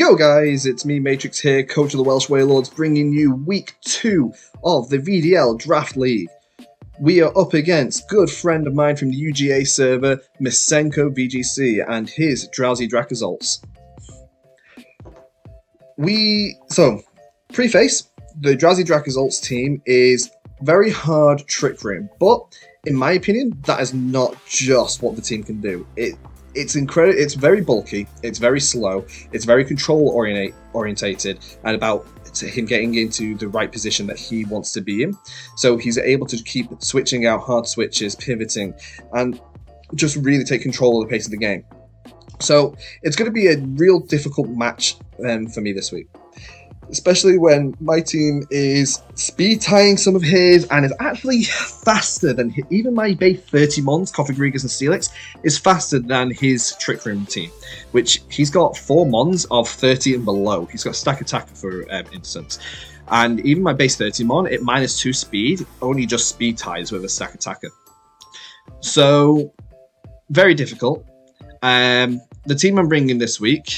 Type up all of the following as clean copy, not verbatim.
Yo guys, it's me Matrix here, coach of the Welsh Wailords, bringing you week 2 of the VDL Draft League. We are up against good friend of mine from the UGA server, MasenkoVGC, and his Drowsy Dracozolts. Preface, the Drowsy Dracozolts team is very hard trick room, but in my opinion, that is not just what the team can do. It's incredible. It's very bulky. It's very slow. It's very control orientated, and about him getting into the right position that he wants to be in. So he's able to keep switching out hard switches, pivoting, and just really take control of the pace of the game. So it's going to be a real difficult match for me this week, especially when my team is speed tying some of his and is actually faster than even my base 30 mons, VDL and Steelix, is faster than his trick room team, which he's got 4 mons of 30 and below. He's got stack attacker for instance. And even my base 30 mon, it -2 speed, only just speed ties with a stack attacker. So, very difficult. The team I'm bringing this week,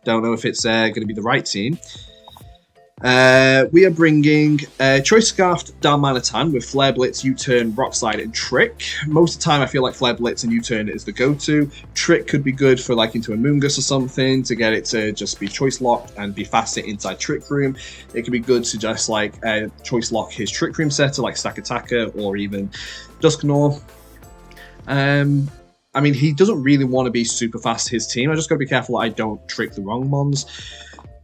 don't know if it's going to be the right team. We are bringing Choice Scarfed Darmanitan with Flare Blitz, U-Turn, Rock Slide, and Trick. Most of the time I feel like Flare Blitz and U-Turn is the go-to. Trick could be good for like into a Moongus or something to get it to just be choice locked and be faster inside Trick Room. It could be good to just like choice lock his Trick Room setter like Stack Attacker or even Dusknoir. I mean, he doesn't really want to be super fast, his team. I just got to be careful that I don't trick the wrong mons.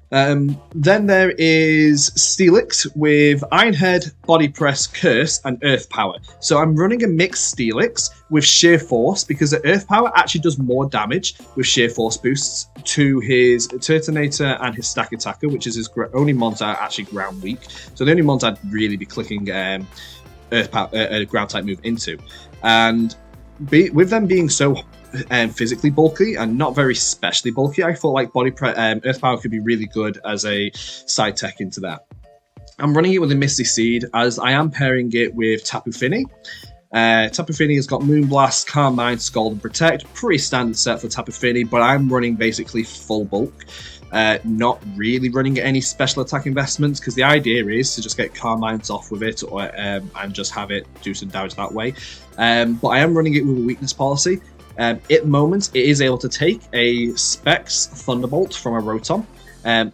Then there is Steelix with Ironhead, Body Press, Curse, and Earth Power. So I'm running a mixed Steelix with Sheer Force because the Earth Power actually does more damage with Sheer Force boosts to his Turtonator and his Stack Attacker, which is his only mons that are actually ground weak. So the only mons I'd really be clicking Earth Power, ground type move into. And with them being so physically bulky and not very specially bulky, I thought like Earth Power could be really good as a side tech into that. I'm running it with a Misty Seed as I am pairing it with Tapu Fini. Tapu Fini has got Moonblast, Calm Mind, Scald, and Protect. Pretty standard set for Tapu Fini, but I'm running basically full bulk. Not really running any special attack investments because the idea is to just get Calm Minds off with it or, and just have it do some damage that way. But I am running it with a weakness policy. At the moment, it is able to take a Specs Thunderbolt from a Rotom,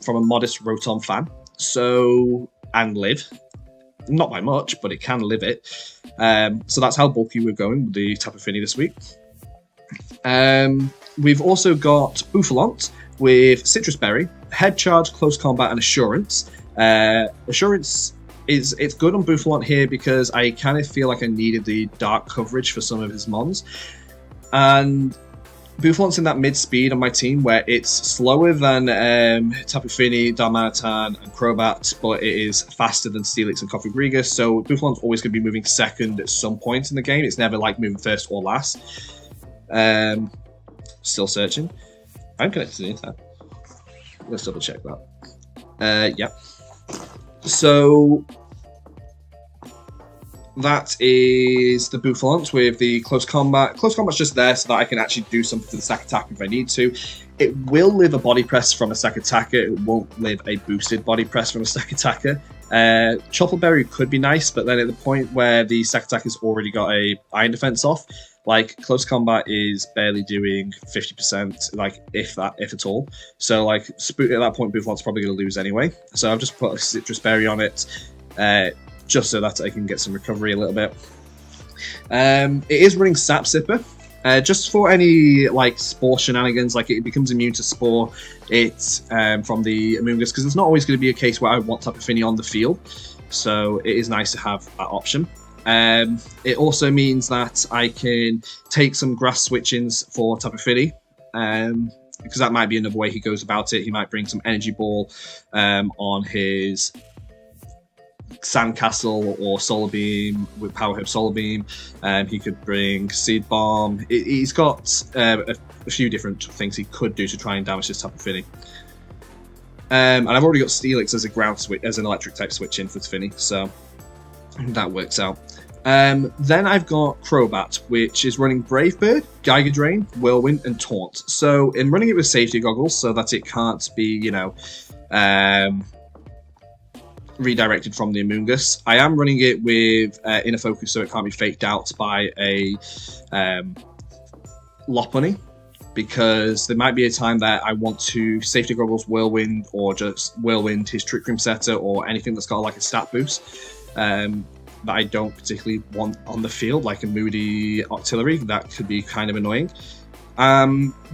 from a modest Rotom fan, and live. Not by much, but it can live it. So that's how bulky we're going with the Tapu Fini this week. We've also got Bouffalant with Citrus Berry, Head Charge, Close Combat, and Assurance. Assurance it's good on Bouffalant here because I kind of feel like I needed the dark coverage for some of his mons. And Bouffalant's in that mid-speed on my team where it's slower than Tapu Fini, Darmanitan, and Crobat, but it is faster than Steelix and VDL, so Bouffalant's always going to be moving second at some point in the game. It's never like moving first or last. Still searching. I'm connected to the internet. Let's double check that. Yeah. So that is the Bouffalant with the Close Combat. Close Combat's just there so that I can actually do something to the Stack Attacker if I need to. It will live a Body Press from a Stack Attacker. It won't live a boosted Body Press from a Stack Attacker. Choppleberry could be nice, but then at the point where the Stack Attacker's already got a Iron Defense off, like Close Combat is barely doing 50%, like if at all. So like at that point, Bouffalant's probably going to lose anyway. So I've just put a Citrus Berry on it. Just so that I can get some recovery a little bit. It is running Sap Sipper, just for any like Spore shenanigans, like it becomes immune to Spore from the Amoonguss, because it's not always going to be a case where I want Tapu Fini on the field, so it is nice to have that option. It also means that I can take some grass switch-ins for Tapu Fini, because that might be another way he goes about it. He might bring some Energy Ball on his Sandcastle or Solar Beam with Power Whip Solar Beam. He could bring Seed Bomb. He's got a few different things he could do to try and damage this Tapu Fini. And I've already got Steelix as a ground switch, as an electric type switch in for Fini, so that works out. Then I've got Crobat, which is running Brave Bird, Geiger Drain, Whirlwind, and Taunt. So in running it with safety goggles, so that it can't be, you know, redirected from the Amoonguss. I am running it with Inner Focus, so it can't be faked out by a Lopunny, because there might be a time that I want to safety goggles Whirlwind, or just Whirlwind his Trick Room setter, or anything that's got like a stat boost. That I don't particularly want on the field, like a Moody Artillery. That could be kind of annoying.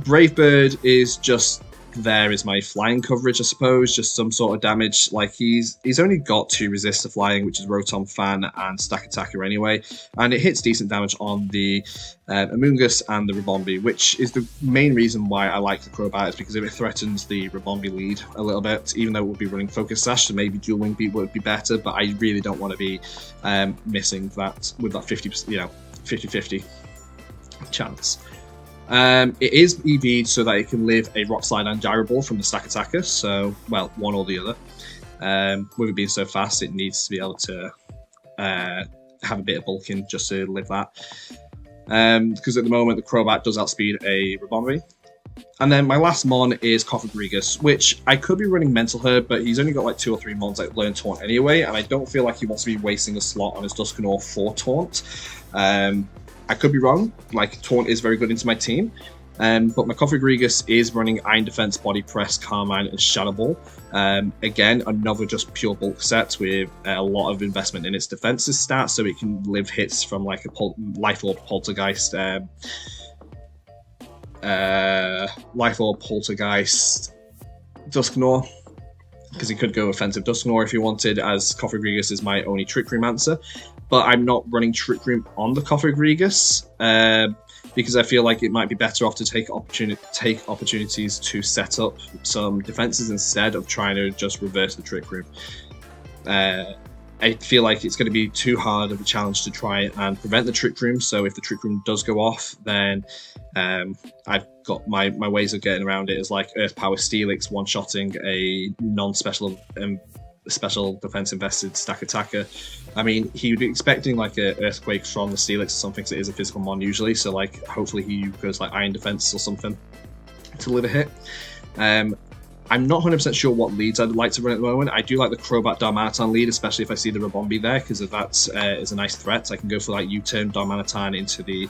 Brave Bird is just there as my flying coverage, I suppose, just some sort of damage. Like he's only got 2 resist to flying, which is Rotom Fan and Stack Attacker anyway, and it hits decent damage on the Amoonguss and the Ribombee, which is the main reason why I like the Crobat, is because if it threatens the Ribombee lead a little bit, even though it would be running Focus Sash, so maybe Dual Wing Beat would be better, but I really don't want to be missing that with that 50%, you know, 50-50 chance. It is EV'd so that it can live a Rock Slide and Gyro Ball from the Stack Attacker, so, well, one or the other. With it being so fast, it needs to be able to have a bit of bulking just to live that. Because at the moment, the Crobat does outspeed a Ribombee. And then my last Mon is Cofagrigus, which I could be running Mental Herb, but he's only got like 2 or 3 Mons that learn Taunt anyway, and I don't feel like he wants to be wasting a slot on his Dusknoir for Taunt. I could be wrong, like Taunt is very good into my team, but my Cofagrigus is running Iron Defense, Body Press, Carmine, and Shadow Ball. Again, another just pure bulk set with a lot of investment in its defensive stats, so it can live hits from like a Life Orb, Poltergeist, Dusknoir, because he could go offensive Dusknoir if he wanted, as Cofagrigus is my only Trick Room answer. But I'm not running Trick Room on the Cofagrigus because I feel like it might be better off to take opportunities to set up some defenses instead of trying to just reverse the Trick Room. I feel like it's going to be too hard of a challenge to try and prevent the Trick Room, so if the Trick Room does go off, then I've got my ways of getting around it, is like Earth Power Steelix one-shotting a non-special special defense invested Stack Attacker. I mean, he would be expecting like a Earthquake from the Steelix or something, because it is a physical mon usually, so like hopefully he goes like Iron Defense or something to live a hit. I'm not 100% sure what leads I'd like to run at the moment. I do like the Crobat Darmanitan lead, especially if I see the Ribombee there, because if that is a nice threat. I can go for like U-turn Darmanitan into the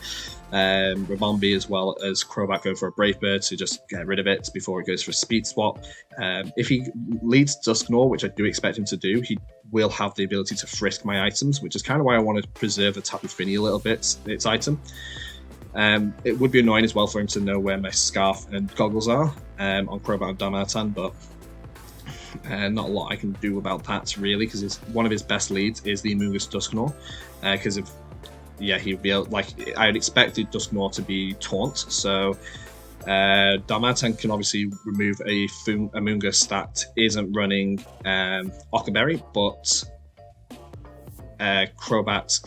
Ribombee, as well as Crobat go for a Brave Bird to just get rid of it before it goes for a speed swap. If he leads Dusknoir, which I do expect him to do, he will have the ability to frisk my items, which is kind of why I want to preserve the Tapu Fini a little bit, its item. It would be annoying as well for him to know where my Scarf and Goggles are on Crobat and Darmanitan, but not a lot I can do about that really, because one of his best leads is the Amoonguss Dusknoir, because if he would be able, like, I would expected Dusknoir to be Taunt, so Darmanitan can obviously remove a Amoonguss that isn't running Ockerberry, but Crobat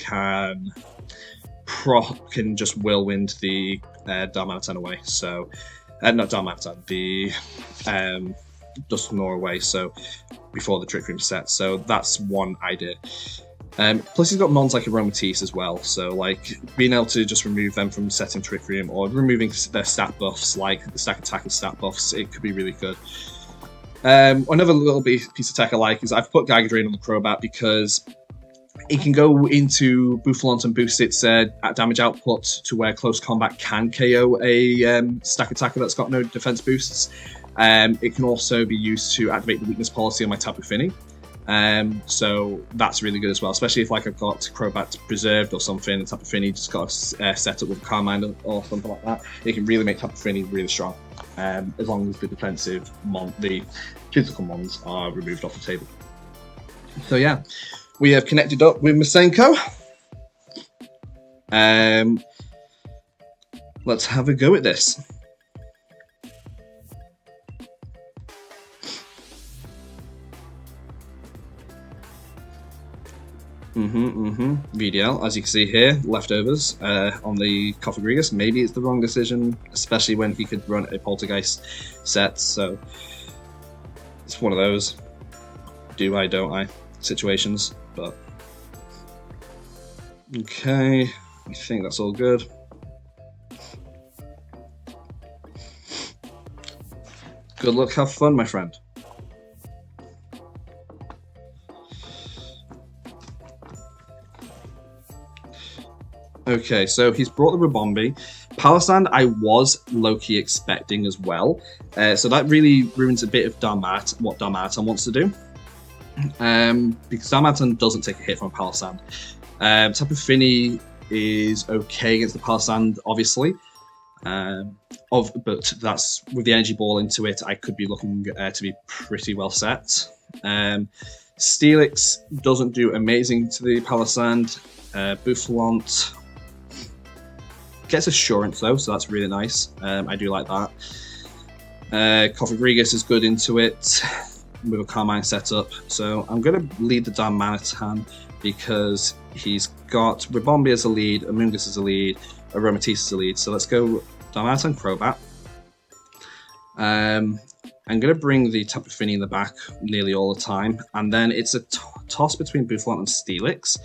can just Whirlwind the Darmanitan away, so not Darmanitan, the Dusknoir away, so before the Trick Room set, so that's one idea. Plus he's got mons like Aromatisse as well, so like being able to just remove them from setting Trick Room, or removing their stat buffs like the Stack Attacker stat buffs, it could be really good. Another little piece of tech I like is I've put Geiger Drain on the Crobat, because it can go into Boufflant and boost its damage output to where close combat can KO a Stack Attacker that's got no defense boosts. It can also be used to activate the weakness policy on my Tapu Fini. So that's really good as well, especially if like I've got Crobat preserved or something, and Tapu Fini just got set up with Carmine or something like that. It can really make Tapu Fini really strong, as long as the defensive the physical mons are removed off the table. So yeah. We have connected up with Masenko. Let's have a go at this. VDL, as you can see here, leftovers on the Cofagrigus. Maybe it's the wrong decision, especially when he could run a Poltergeist set, so it's one of those do I, don't I situations. But Okay, I think that's all good. Good luck, have fun, my friend. Okay, so he's brought the Rabombi. Palisand I was low-key expecting as well. So that really ruins a bit of what Darmanitan wants to do. Because Darmanitan doesn't take a hit from Palisand. Tapu Fini is okay against the Palisand, obviously. But that's with the energy ball into it, I could be looking to be pretty well set. Steelix doesn't do amazing to the Palisand. Boufflant gets assurance though, so that's really nice. I do like that. Cofagrigus is good into it with a Carmine setup, so I'm going to lead the Darmanitan because he's got Rabombi as a lead, Amoonguss as a lead, Aromatisse as a lead. So let's go Darmanitan Crobat. I'm going to bring the Tapu Fini in the back nearly all the time, and then it's a toss between Boufflant and Steelix.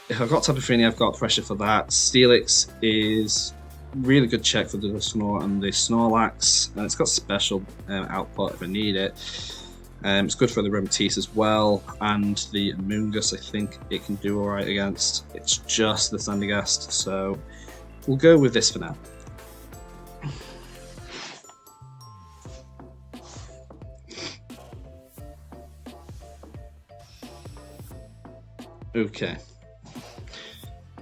If I've got Tapu Fini, I've got pressure for that. Steelix is really good check for the Dusknoir and the Snorlax, and it's got special output if I need it. It's good for the Aromatisse as well, and the Amoonguss I think it can do alright against. It's just the Sandygast, so we'll go with this for now. Okay.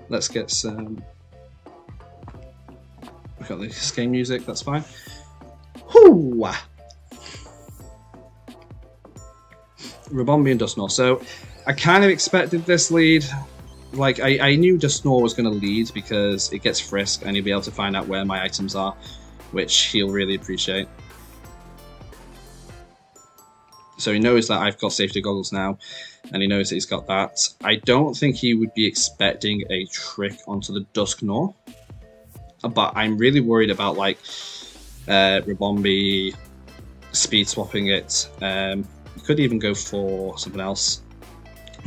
Let's get some... We've got this game music, that's fine. Whoo! Rabombi and Dusknoir. So, I kind of expected this lead. Like, I knew Dusknoir was going to lead because it gets Frisk and he'll be able to find out where my items are, which he'll really appreciate. So he knows that I've got safety goggles now, and he knows that he's got that. I don't think he would be expecting a trick onto the Dusknoir, but I'm really worried about like Rabombi speed swapping it. He could even go for something else,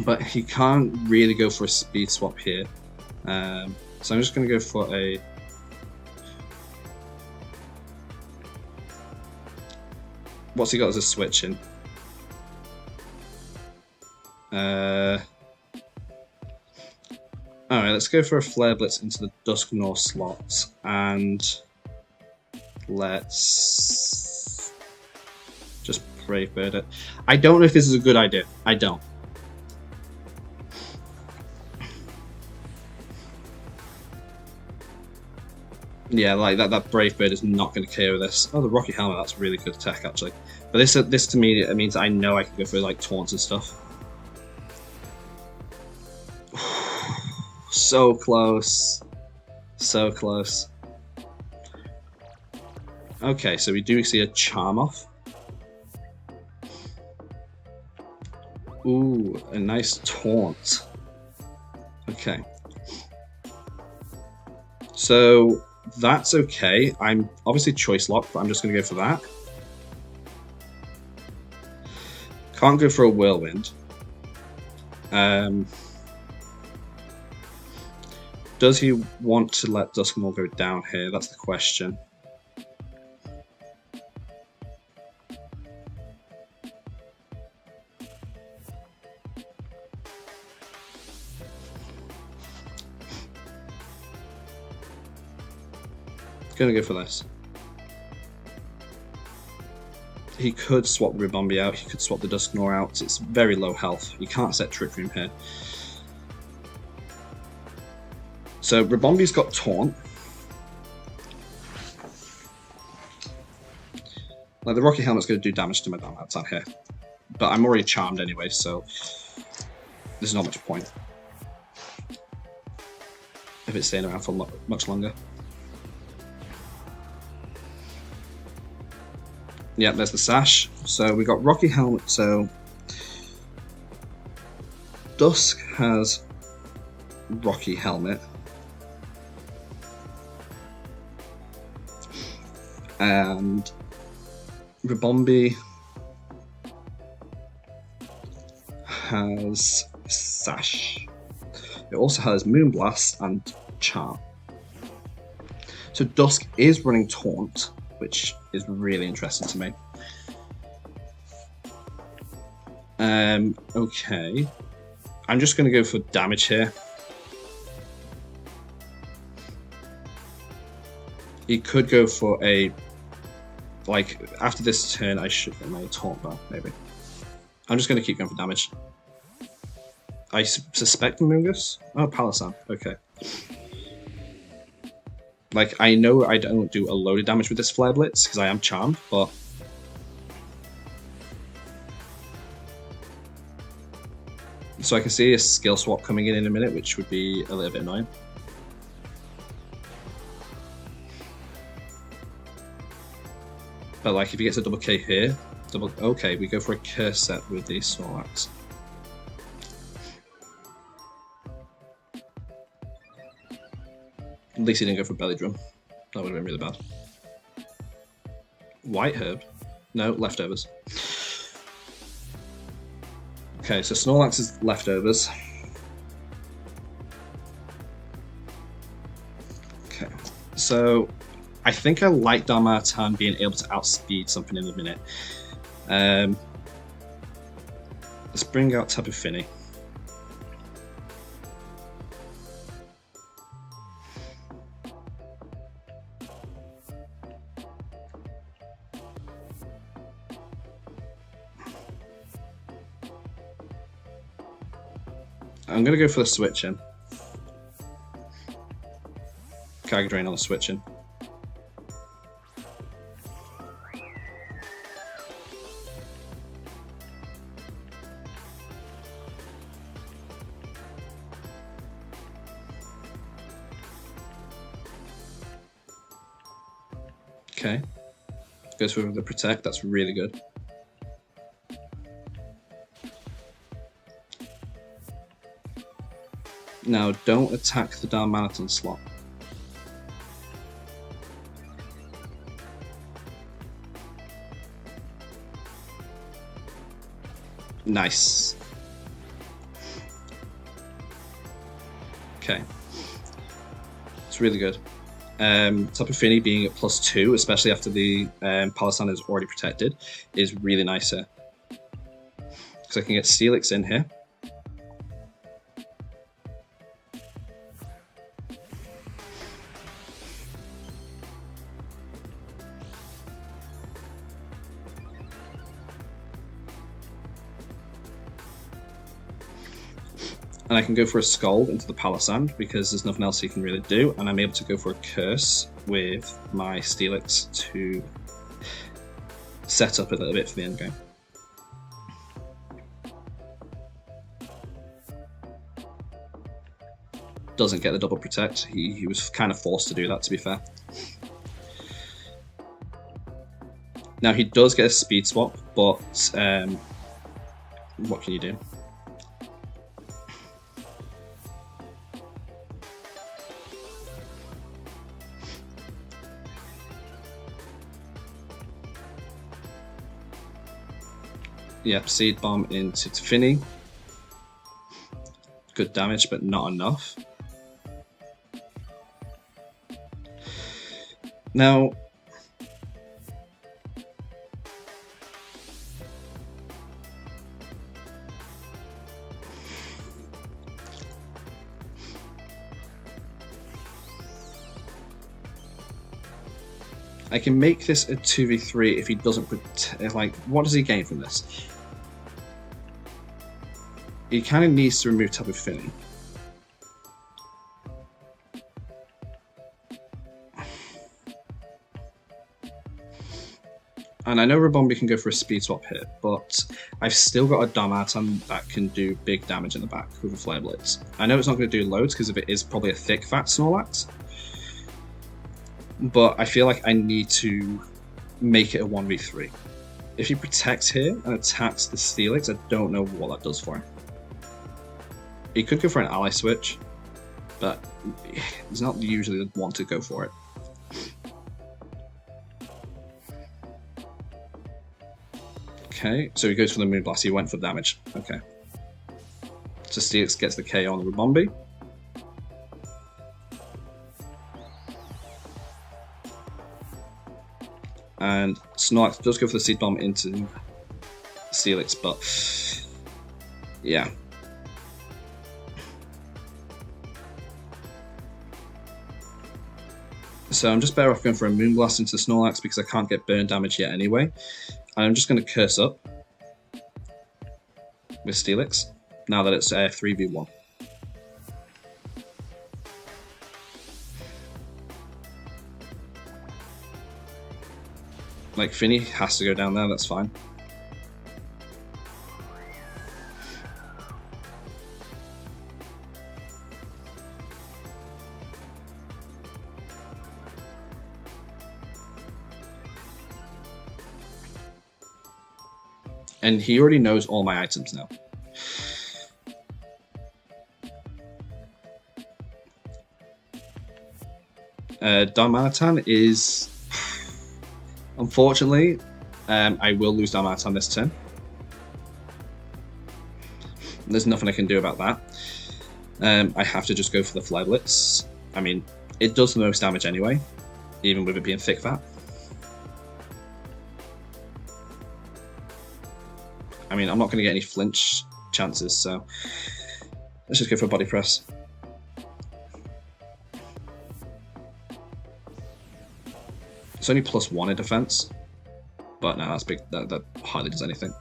but he can't really go for a speed swap here. So I'm just going to go for a... What's he got as a switch in? Alright, let's go for a Flare Blitz into the Dusknoir slot, and let's just Brave Bird it. I don't know if this is a good idea. I don't. Yeah, like that Brave Bird is not going to KO this. Oh, the Rocky Helmet, that's really good attack actually. But this to me, it means I know I can go for like taunts and stuff. So close. So close. Okay, so we do see a Charm Off. Ooh, a nice taunt. Okay. So that's okay. I'm obviously choice locked, but I'm just going to go for that. Can't go for a Whirlwind. Does he want to let Dusknoir go down here? That's the question. Gonna go for this. He could swap the Rabombi out, he could swap the Dusknoir out. It's very low health. You can't set Trick Room here. So Rabombi's got Taunt. Like the Rocky Helmet's going to do damage to my Darmanitan here. But I'm already charmed anyway, so there's not much point if it's staying around for much longer. Yeah, there's the Sash. So we got Rocky Helmet. So Dusk has Rocky Helmet. And Rabombi has Sash. It also has Moonblast and Charm. So Dusk is running Taunt, which is really interesting to me. Okay. I'm just going to go for damage here. He could go for a... Like, after this turn, I should get my Taunt back, maybe. I'm just going to keep going for damage. I suspect Mungus? Oh, Palossand. Okay. Like, I know I don't do a load of damage with this Flare Blitz, because I am charmed, but... So I can see a skill swap coming in a minute, which would be a little bit annoying. But, like, if he gets a double K here... Okay, we go for a Curse set with the Snorlax. At least he didn't go for Belly Drum. That would have been really bad. White Herb? No, Leftovers. Okay, so Snorlax is Leftovers. Okay, so I think I like Darmanitan being able to outspeed something in a minute. Let's bring out Tapu Fini. I'm going to go for the switch in. Kag Drain on the switch in. Okay. Goes for the Protect, that's really good. Now, don't attack the Darmanitan slot. Nice. Okay. It's really good. Tapu Fini being at +2, especially after the Palossand is already protected, is really nice here. Because I can get Steelix in here. And I can go for a Scald into the Palossand because there's nothing else he can really do, and I'm able to go for a Curse with my Steelix to set up a little bit for the end game. Doesn't get the double protect. He was kind of forced to do that, to be fair. Now he does get a speed swap, but what can you do? Yep, Seed Bomb into Fini. Good damage, but not enough. Now, I can make this a 2v3 if he doesn't protect. Like, what does he gain from this? He kind of needs to remove Tapu Fini. And I know Rabombi can go for a speed swap here, but I've still got a Darmanitan that can do big damage in the back with a Flare Blitz. I know it's not going to do loads because it is probably a thick, fat Snorlax. But I feel like I need to make it a 1v3. If he protects here and attacks the Steelix, I don't know what that does for him. He could go for an ally switch, but he's not usually the one to go for it. Okay, so he goes for the Moonblast. He went for damage. Okay. So Steelix gets the KO on the Rabombi. And Snorlax does go for the Seed Bomb into Steelix, but yeah. So I'm just better off going for a Moonblast into Snorlax because I can't get burn damage yet anyway. And I'm just going to Curse up with Steelix now that it's 3v1. Like, Finny has to go down there, that's fine. And he already knows all my items now. Darmanitan is... Unfortunately, I will lose Darmanitan this turn. There's nothing I can do about that. I have to just go for the Flare Blitz. I mean, it does the most damage anyway, even with it being Thick Fat. I mean, I'm not going to get any flinch chances, so let's just go for a Body Press. It's only +1 in defense, but no, that's big. That hardly does anything.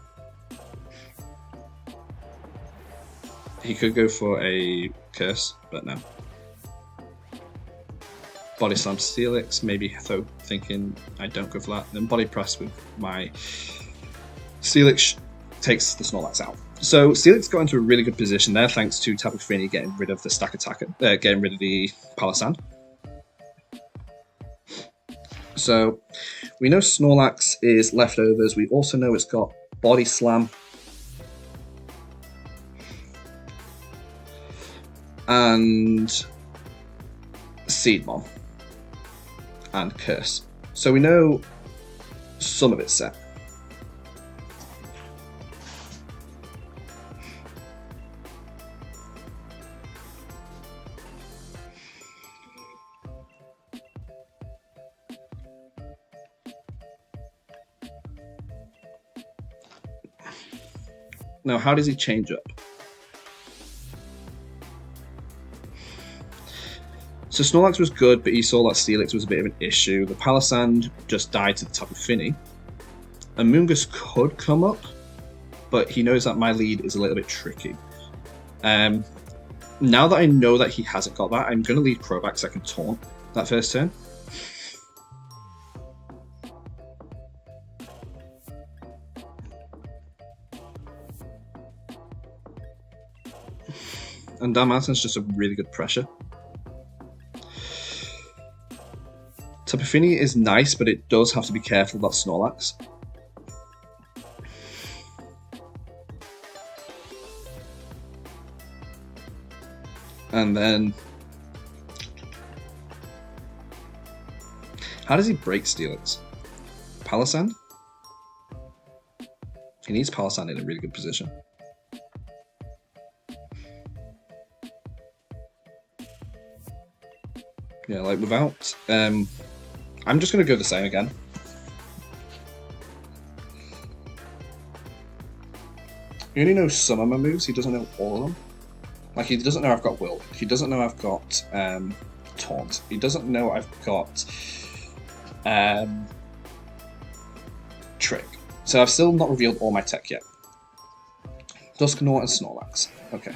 He could go for a Curse, but no. Body Slam Steelix, maybe though thinking I don't go for that. Then Body Press with my Steelix takes the Snorlax out. So Steelix got into a really good position there thanks to Tapu Fini getting rid of the Stack Attacker, getting rid of the Palossand. So we know Snorlax is leftovers. We also know it's got Body Slam and Seed Bomb and Curse. So we know some of it's set. Now, how does he change up? So Snorlax was good, but he saw that Steelix was a bit of an issue. The Palossand just died to the Tapu Fini. And Moongus could come up, but he knows that my lead is a little bit tricky. Now that I know that he hasn't got that, I'm going to lead Crobat so I can taunt that first turn. And Darmanitan's just a really good pressure. Tapu Fini is nice, but it does have to be careful about Snorlax. And then... how does he break Steelix? Palossand? He needs Palossand in a really good position. Yeah, like without... I'm just going to go the same again. He only knows some of my moves, he doesn't know all of them. Like, he doesn't know I've got Will. He doesn't know I've got Taunt. He doesn't know I've got Trick. So I've still not revealed all my tech yet. Dusknoir and Snorlax. Okay.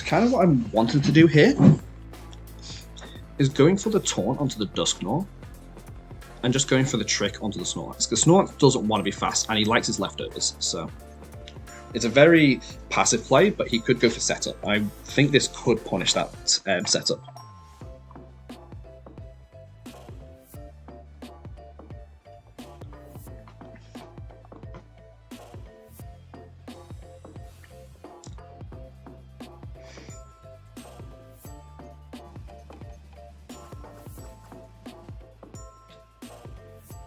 Kind of what I'm wanting to do here is going for the Taunt onto the Dusknoir and just going for the Trick onto the Snorlax, because Snorlax doesn't want to be fast and he likes his leftovers, so it's a very passive play, but he could go for setup. I think this could punish that setup.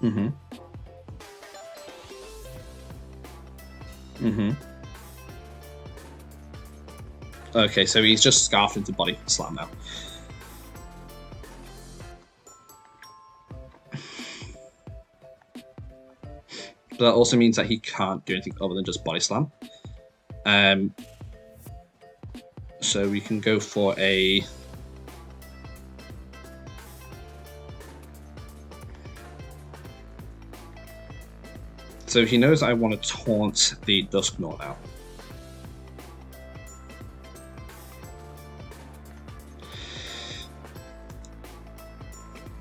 Mm-hmm. Mm-hmm. Okay, so he's just scarfed into body slam now. But that also means that he can't do anything other than just body slam. So we can go for a... So he knows I want to taunt the Duskgnaw now.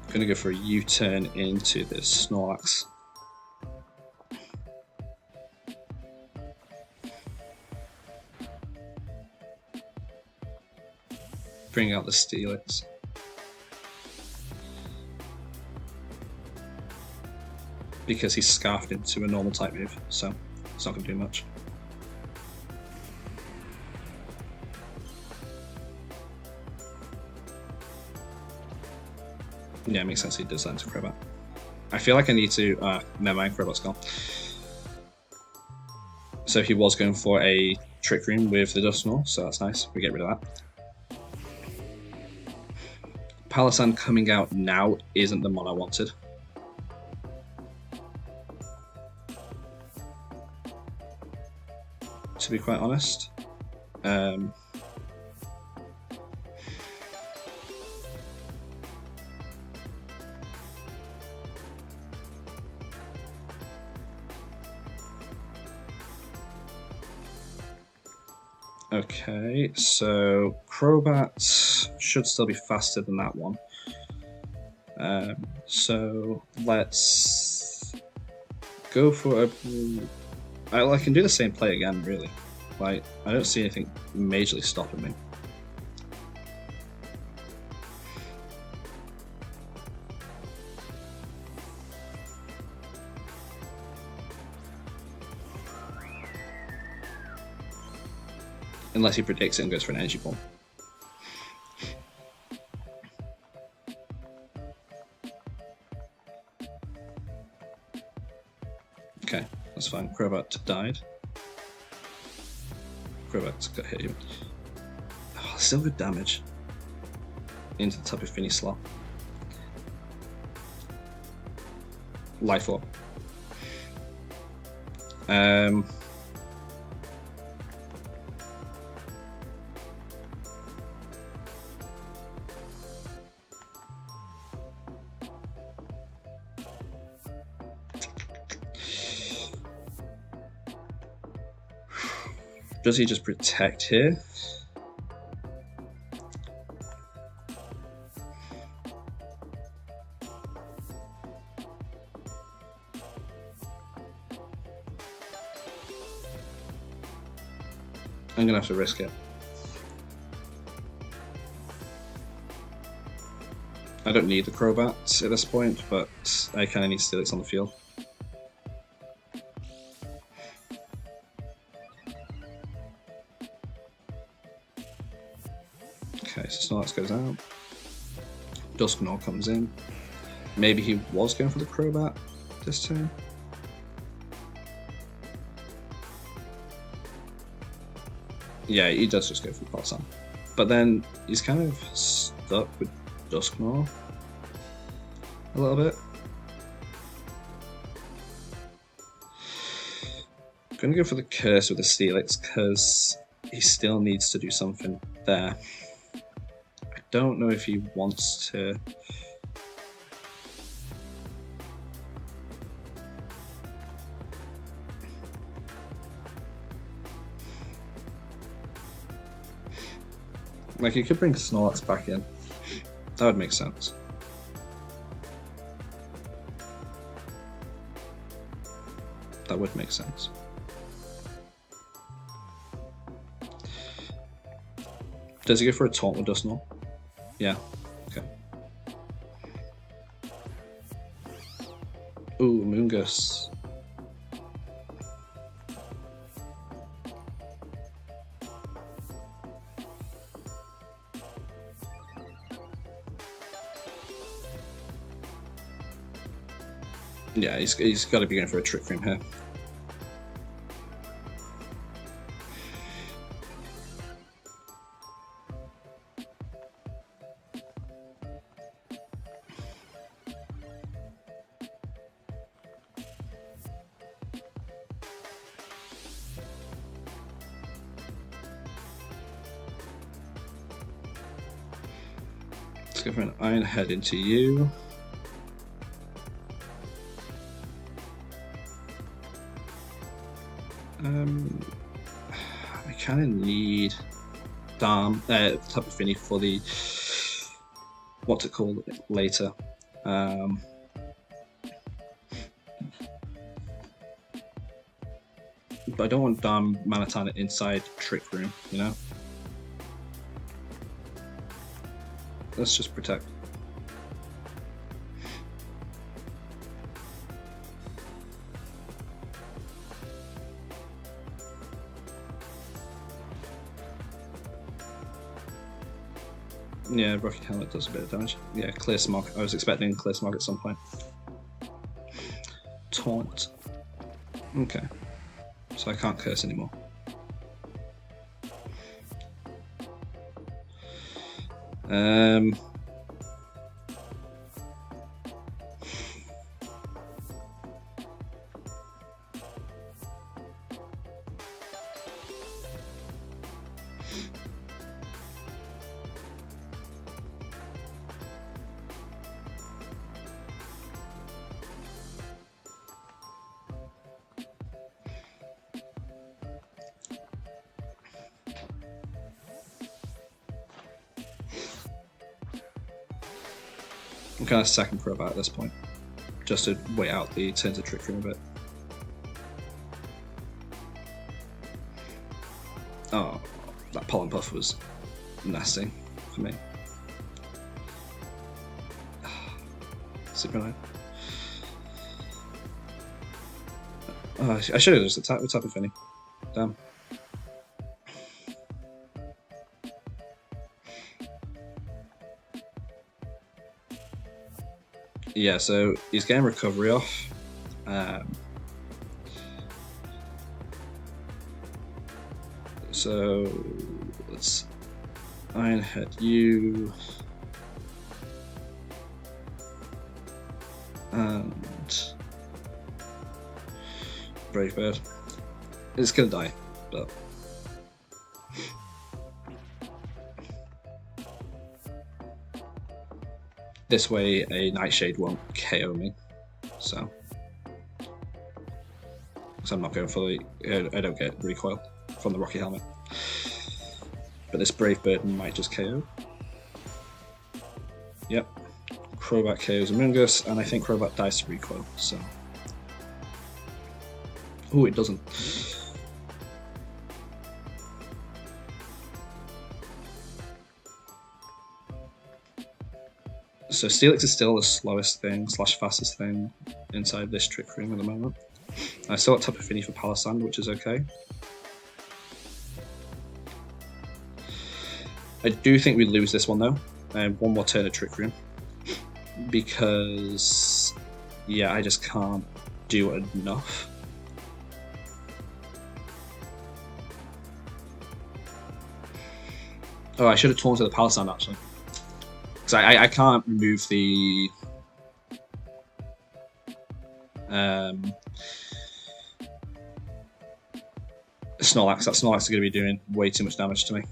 I'm going to go for a U-turn into this Snorlax. Bring out the Steelix. Because he's scarfed into a normal type move, so it's not going to do much. Yeah, it makes sense he does that into Crobat. I feel like I need to... never mind, Crobat's gone. So he was going for a Trick Room with the Duskgnaw, so that's nice. We get rid of that. Palossand coming out now isn't the mon I wanted. To be quite honest. Okay, so Crobat should still be faster than that one. So let's go for a... I can do the same play again, really. Like, I don't see anything majorly stopping me. Unless he predicts it and goes for an energy bomb. Okay, that's fine. Crobat died. Crobat's got hit. Oh, still good damage. Into the Tapu Fini slot. Life Orb. Does he just protect here? I'm gonna have to risk it. I don't need the Crobat at this point, but I kind of need Steelix on the field. Okay, so Snorlax goes out. Duskgnaw comes in. Maybe he was going for the Crobat this turn. Yeah, he does just go for Palossand. But then he's kind of stuck with Duskgnaw a little bit. I'm going to go for the Curse with the Steelix because he still needs to do something there. I don't know if he wants to... Like, he could bring Snorlax back in. That would make sense. That would make sense. Does he go for a taunt with Duskgnaw? Yeah. Okay. Ooh, Moongus. Yeah, he's got to be going for a trick room here. Let's go for an Iron Head into you. I kind of need Tapu Fini for the what to call it later. But I don't want Manatana inside Trick Room, you know? Let's just protect. Yeah, Rocky Helmet does a bit of damage. Yeah, Clear Smog. I was expecting Clear Smog at some point. Taunt. Okay. So I can't curse anymore. I'm kind of second Crobat at this point, just to wait out the turns of Trick Room a bit. Oh, that Pollen Puff was nasty for me. Super Knight. Oh, I should have just attacked with Tapu Fini. Damn. Yeah, so he's getting recovery off. So let's Iron Head you, and Brave Bird. It's gonna die, but this way a Nightshade won't KO me, so I'm not going for the. I don't get recoil from the Rocky Helmet, but this Brave Bird might just KO. Yep, Crobat KOs Amoonguss, and I think Crobat dies to recoil. So, oh, it doesn't. So Steelix is still the slowest thing / fastest thing inside this Trick Room at the moment. I still got Tapu Fini for Palisand, which is okay. I do think we lose this one though. One more turn of Trick Room. Because, yeah, I just can't do enough. Oh, I should have taunted the Palisand actually. Because I can't remove the Snorlax. That Snorlax is going to be doing way too much damage to me.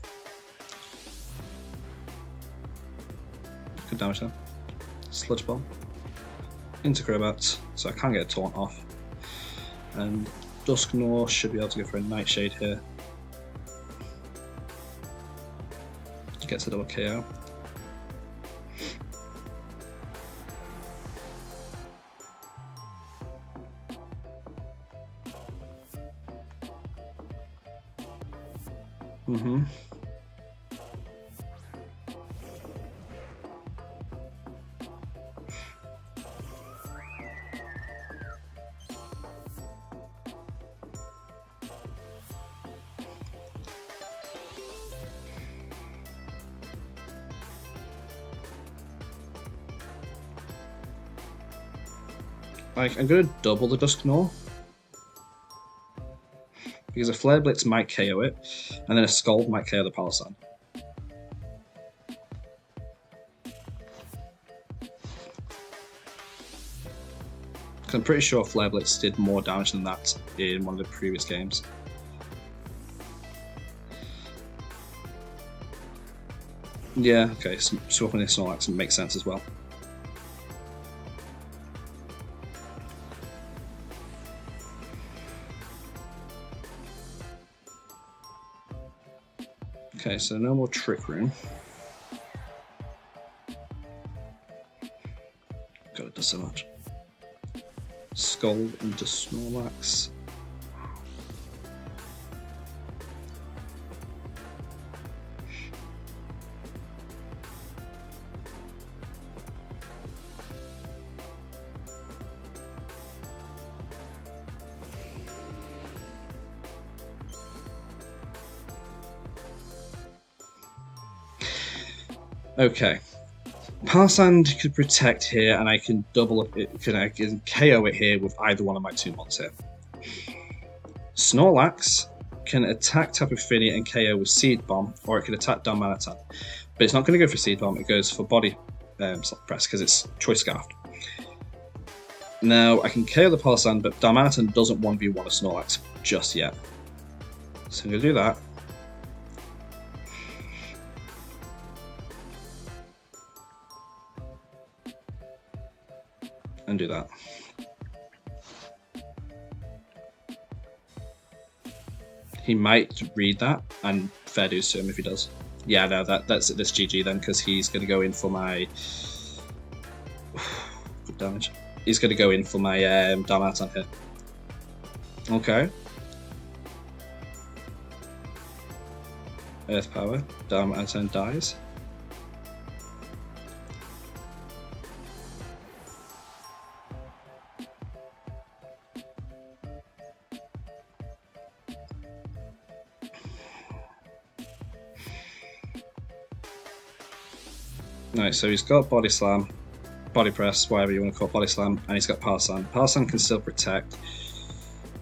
Good damage there. Sludge Bomb into Crobat, so I can get a taunt off. And Dusknoir should be able to go for a Nightshade here. Gets a double KO. Like, I'm going to double the Dusknoir. Because a Flare Blitz might KO it, and then a Scald might KO the Palossand. I'm pretty sure Flare Blitz did more damage than that in one of the previous games. Yeah, okay, so swapping this Snorlax makes sense as well. Okay, so no more Trick Room. God, it does so much. Scald into Snorlax. Okay. Palossand could protect here, and I can double up it. I can KO it here with either one of my two mods here. Snorlax can attack Tapu Fini and KO with Seed Bomb, or it can attack Darmanitan. But it's not going to go for Seed Bomb, it goes for Body Press because it's Choice Scarfed. Now, I can KO the Palossand, but Darmanitan doesn't 1v1 a Snorlax just yet. So I'm going to do that. And do that. He might read that, and fair dues to him if he does. Yeah, no, that's GG then, because he's going to go in for my... Good damage. He's going to go in for my Darmanitan here. Okay. Earth Power. Darmanitan dies. Nice, so he's got Body Slam, Body Press, whatever you want to call it, Body Slam, and he's got Palossand. Palossand can still protect.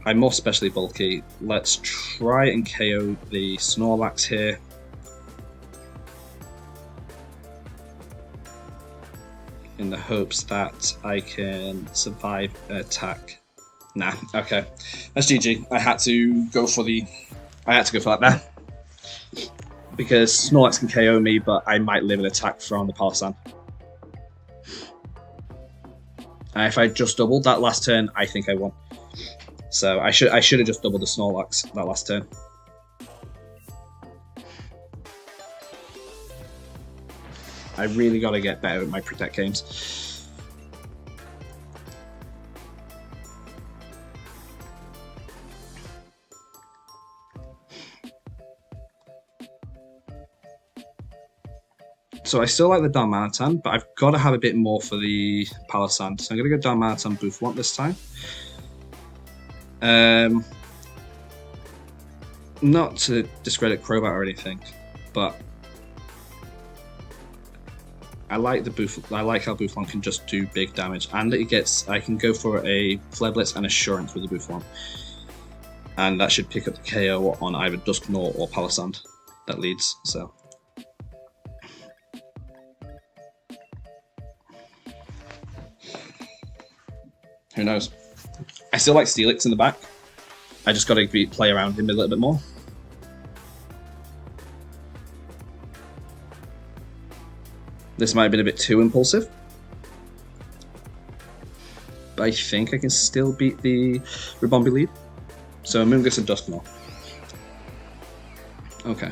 I'm more specially bulky. Let's try and KO the Snorlax here. In the hopes that I can survive an attack. Nah, okay. That's GG. I had to go for that now. Because Snorlax can KO me, but I might live an attack from the Palossand. If I just doubled that last turn, I think I won. So I should have just doubled the Snorlax that last turn. I really got to get better at my Protect games. So I still like the Darmanitan, but I've got to have a bit more for the Palossand. So I'm going to go Darmanitan Boufflant this time. Not to discredit Crobat or anything, but I like I like how Boufflant can just do big damage, and I can go for a Flare Blitz and Assurance with the Boufflant, and that should pick up the KO on either Dusknoir or Palossand that leads. So. Who knows? I still like Steelix in the back. I just got to play around him a little bit more. This might have been a bit too impulsive. But I think I can still beat the Ribombee lead. So Moongus and Dusknoir. Okay.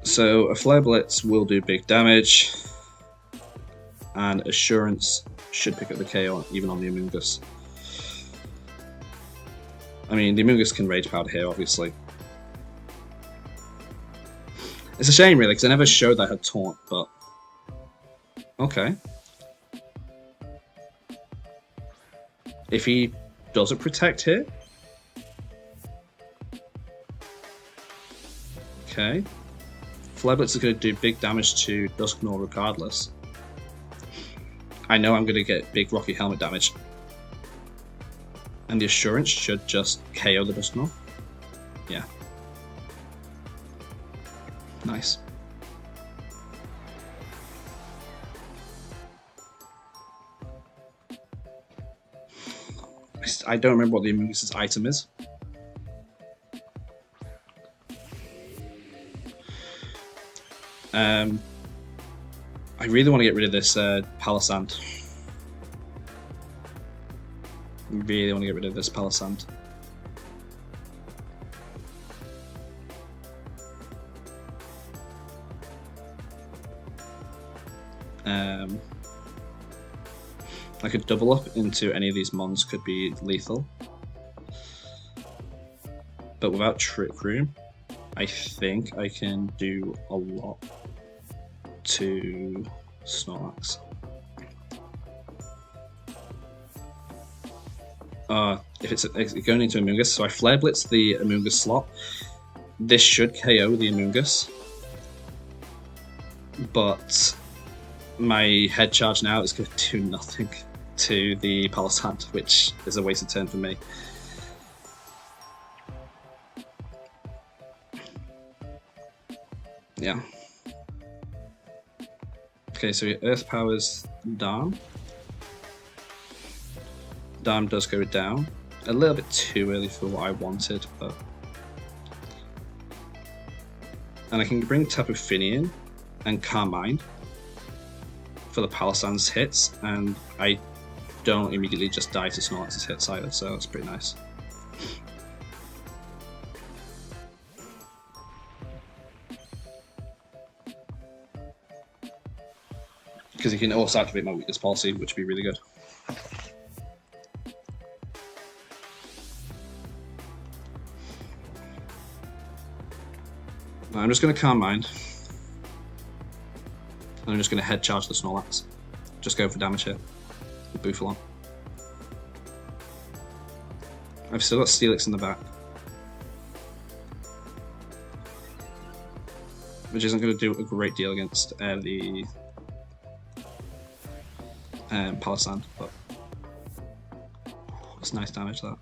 So a Flare Blitz will do big damage, and Assurance should pick up the KO even on the Amoonguss. I mean, the Amoonguss can Rage Powder here, obviously. It's a shame, really, because I never showed that I had Taunt, but... Okay. If he doesn't protect here... Okay. Flare Blitz is going to do big damage to Dusknoir regardless. I know I'm going to get big Rocky Helmet damage. And the Assurance should just KO the Dusknoir. Yeah. Nice. I don't remember what the Amoonguss's item is. I really want to get rid of this Palisand. Really want to get rid of this Palisand. I could double up into any of these mons, could be lethal. But without Trick Room, I think I can do a lot to Snorlax. If it's going into Amoonguss, so I Flare Blitz the Amoonguss slot. This should KO the Amoonguss. But my head charge now is going to do nothing to the Palisand, which is a wasted turn for me. Yeah. Okay, so Earth powers Darm. Darm does go down. A little bit too early for what I wanted, but... And I can bring Tapu Fini in and Carmine for the Palisand's hits, and I don't immediately just die to Snorlax's hits either, so that's pretty nice. Because he can also activate my weakness policy, which would be really good. I'm just going to Calm Mind. And I'm just going to head charge the Snorlax. Just go for damage here. With Bouffalon. I've still got Steelix in the back. Which isn't going to do a great deal against the Palisand, but it's nice damage that.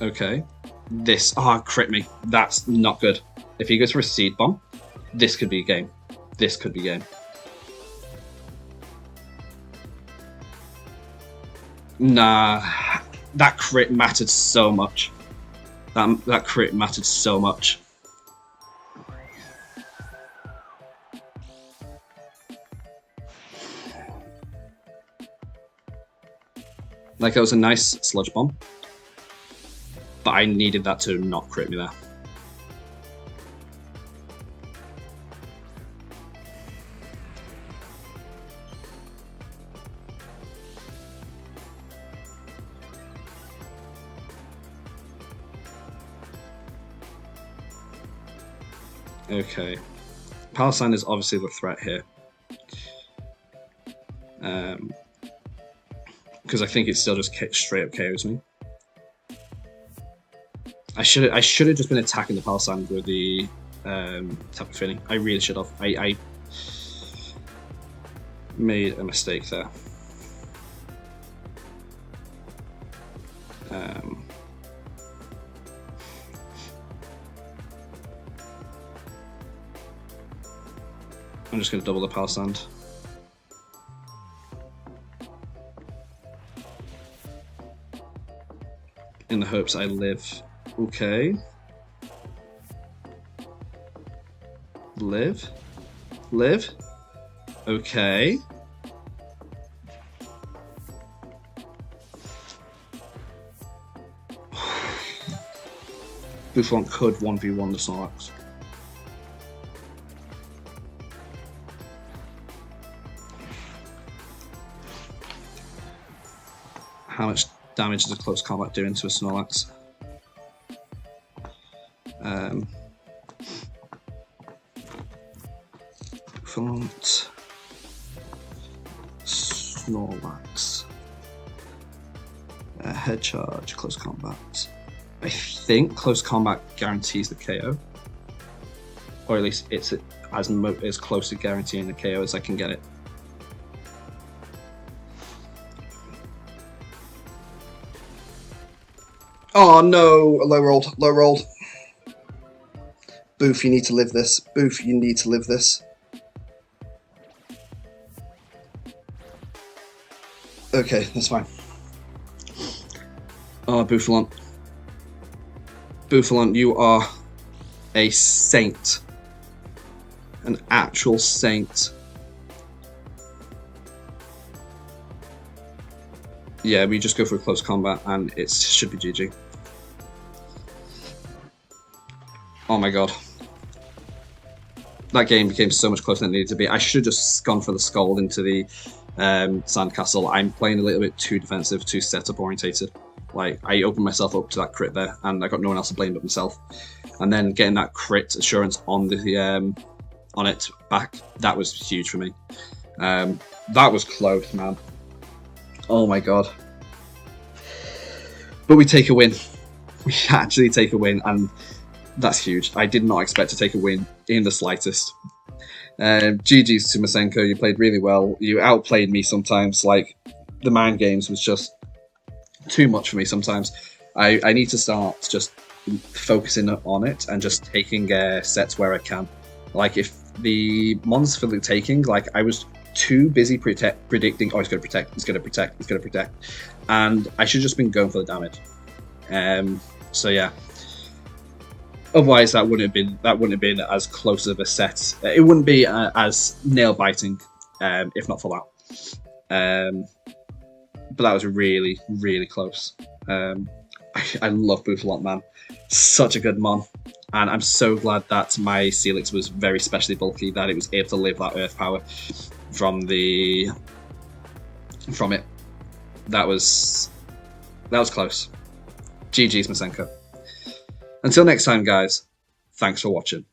Okay. This, crit me. That's not good. If he goes for a Seed Bomb, this could be a game. This could be game. Nah, that crit mattered so much. That crit mattered so much. Like, it was a nice Sludge Bomb. But I needed that to not crit me there. Okay. Palisand is obviously the threat here. Because I think it still just straight up KOs me. I should have just been attacking the Palisand with the Tapu Fini. I really should have. I made a mistake there. I'm just going to double the Palisand. In the hopes I live. Okay. Live. Live. Okay. Bouffalon could 1v1 the Snorlax. How much damage does a close combat doing to a Snorlax? Font. Snorlax. Head charge, close combat. I think close combat guarantees the KO. Or at least it's as close to guaranteeing the KO as I can get it. Oh no, low rolled, low rolled. Boof, you need to live this. Boof, you need to live this. Okay, that's fine. Oh, Bouffalant. Bouffalant, you are a saint. An actual saint. Yeah, we just go for a close combat and it should be GG. Oh my god. That game became so much closer than it needed to be. I should have just gone for the Scald into the Sandcastle. I'm playing a little bit too defensive, too setup orientated. Like, I opened myself up to that crit there, and I got no one else to blame but myself. And then getting that crit assurance on the on it back, that was huge for me. That was close, man. Oh my god. But we take a win. We actually take a win, and that's huge. I did not expect to take a win in the slightest. GG's to Masenko, you played really well. You outplayed me sometimes. Like, the mind games was just too much for me sometimes. I need to start just focusing on it and just taking sets where I can. Like, if the mons for the taking, like, I was too busy predicting, oh, he's going to protect, he's going to protect, he's going to protect. And I should have just been going for the damage. So yeah. Otherwise, that wouldn't have been as close of a set. It wouldn't be as nail biting, if not for that. But that was really, really close. I love Bouffalant, man. Such a good mon. And I'm so glad that my Steelix was very specially bulky, that it was able to live that Earth Power from it. That was close. GG's Masenko. Until next time, guys, thanks for watching.